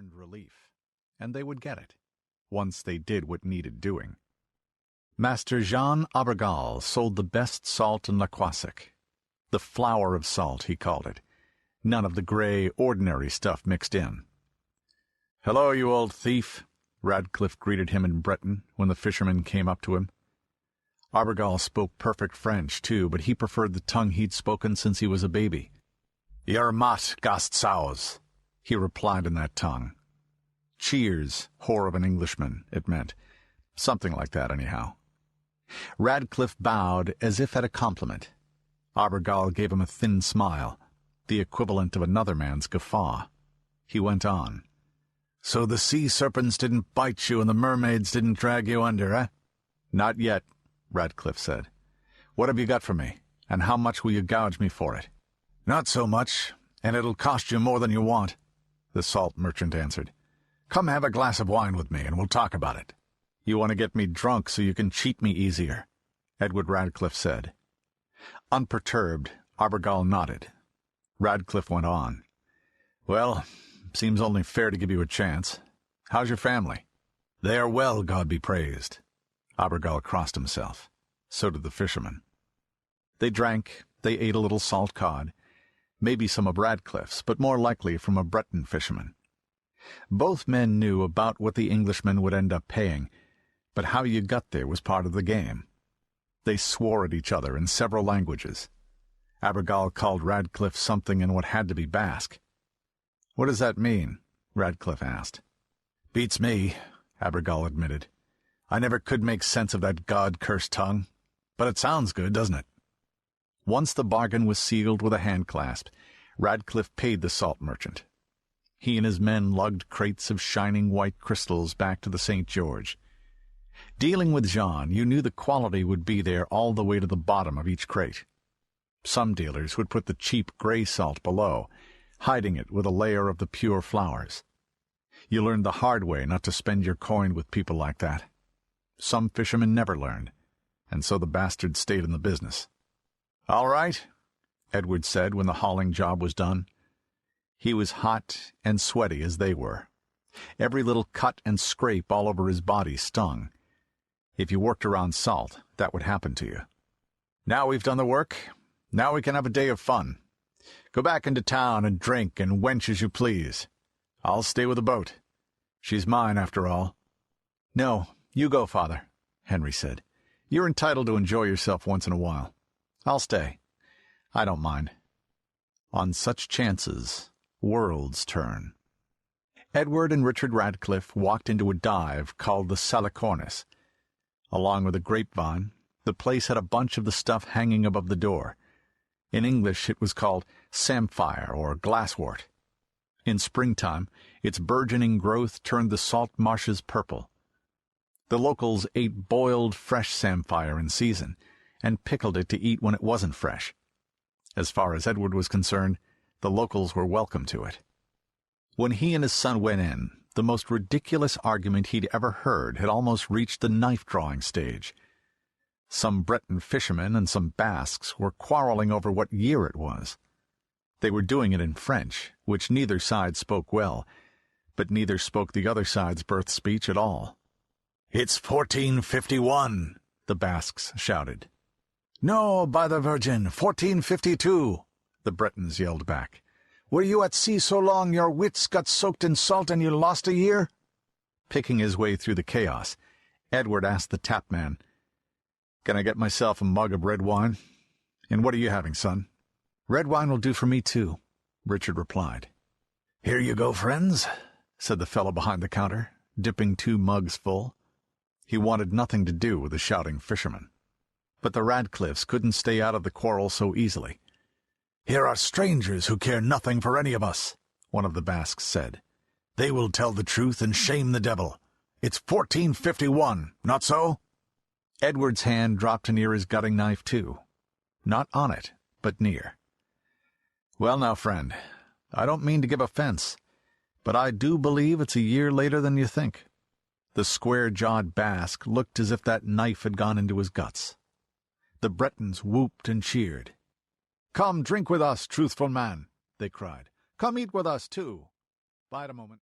earned relief, and they would get it, once they did what needed doing. Master Jean Abergal sold the best salt in Laquasic. The flower of salt, he called it. None of the gray, ordinary stuff mixed in. "Hello, you old thief," Radcliffe greeted him in Breton when the fisherman came up to him. Abergal spoke perfect French, too, but he preferred the tongue he'd spoken since he was a baby. "Yer mat, gast sows," he replied in that tongue. Cheers, whore of an Englishman, it meant. Something like that, anyhow. Radcliffe bowed as if at a compliment. Abergal gave him a thin smile, the equivalent of another man's guffaw. He went on. "So the sea serpents didn't bite you and the mermaids didn't drag you under, eh?" "Not yet," Radcliffe said. "What have you got for me, and how much will you gouge me for it?" "Not so much, and it'll cost you more than you want," the salt merchant answered. "Come have a glass of wine with me, and we'll talk about it." "You want to get me drunk so you can cheat me easier," Edward Radcliffe said. Unperturbed, Abergal nodded. Radcliffe went on. "Well, seems only fair to give you a chance. How's your family?" "They are well, God be praised." Abergal crossed himself. So did the fisherman. They drank, they ate a little salt cod, maybe some of Radcliffe's, but more likely from a Breton fisherman. Both men knew about what the Englishman would end up paying, but how you got there was part of the game. They swore at each other in several languages. Abergal called Radcliffe something in what had to be Basque. "What does that mean?" Radcliffe asked. "Beats me," Abergal admitted. "I never could make sense of that God-cursed tongue. But it sounds good, doesn't it?" Once the bargain was sealed with a handclasp, Radcliffe paid the salt merchant. He and his men lugged crates of shining white crystals back to the St. George. Dealing with Jean, you knew the quality would be there all the way to the bottom of each crate. Some dealers would put the cheap gray salt below, hiding it with a layer of the pure flowers. You learned the hard way not to spend your coin with people like that. Some fishermen never learned, and so the bastard stayed in the business. "All right," Edward said when the hauling job was done. He was hot and sweaty as they were. Every little cut and scrape all over his body stung. If you worked around salt, that would happen to you. "Now we've done the work. Now we can have a day of fun. Go back into town and drink and wench as you please. I'll stay with the boat. She's mine, after all." "No, you go, Father," Henry said. "You're entitled to enjoy yourself once in a while. I'll stay. I don't mind." On such chances, worlds turn. Edward and Richard Radcliffe walked into a dive called the Salicornis. Along with a grapevine, the place had a bunch of the stuff hanging above the door. In English it was called samphire or glasswort. In springtime, its burgeoning growth turned the salt marshes purple. The locals ate boiled fresh samphire in season, and pickled it to eat when it wasn't fresh. As far as Edward was concerned, the locals were welcome to it. When he and his son went in, the most ridiculous argument he'd ever heard had almost reached the knife-drawing stage. Some Breton fishermen and some Basques were quarreling over what year it was. They were doing it in French, which neither side spoke well, but neither spoke the other side's birth speech at all. "It's 1451, the Basques shouted. "No, by the Virgin, 1452, the Bretons yelled back. "Were you at sea so long your wits got soaked in salt and you lost a year?" Picking his way through the chaos, Edward asked the tapman, "Can I get myself a mug of red wine? And what are you having, son?" "Red wine will do for me, too," Richard replied. "Here you go, friends," said the fellow behind the counter, dipping 2 mugs full. He wanted nothing to do with the shouting fishermen. But the Radcliffes couldn't stay out of the quarrel so easily. "Here are strangers who care nothing for any of us," one of the Basques said. "They will tell the truth and shame the devil. It's 1451, not so?" Edward's hand dropped near his gutting knife, too. Not on it, but near. "Well now, friend, I don't mean to give offense, but I do believe it's a year later than you think." The square-jawed Basque looked as if that knife had gone into his guts. The Bretons whooped and cheered. "Come drink with us, truthful man," they cried. "Come eat with us, too." Bide a moment.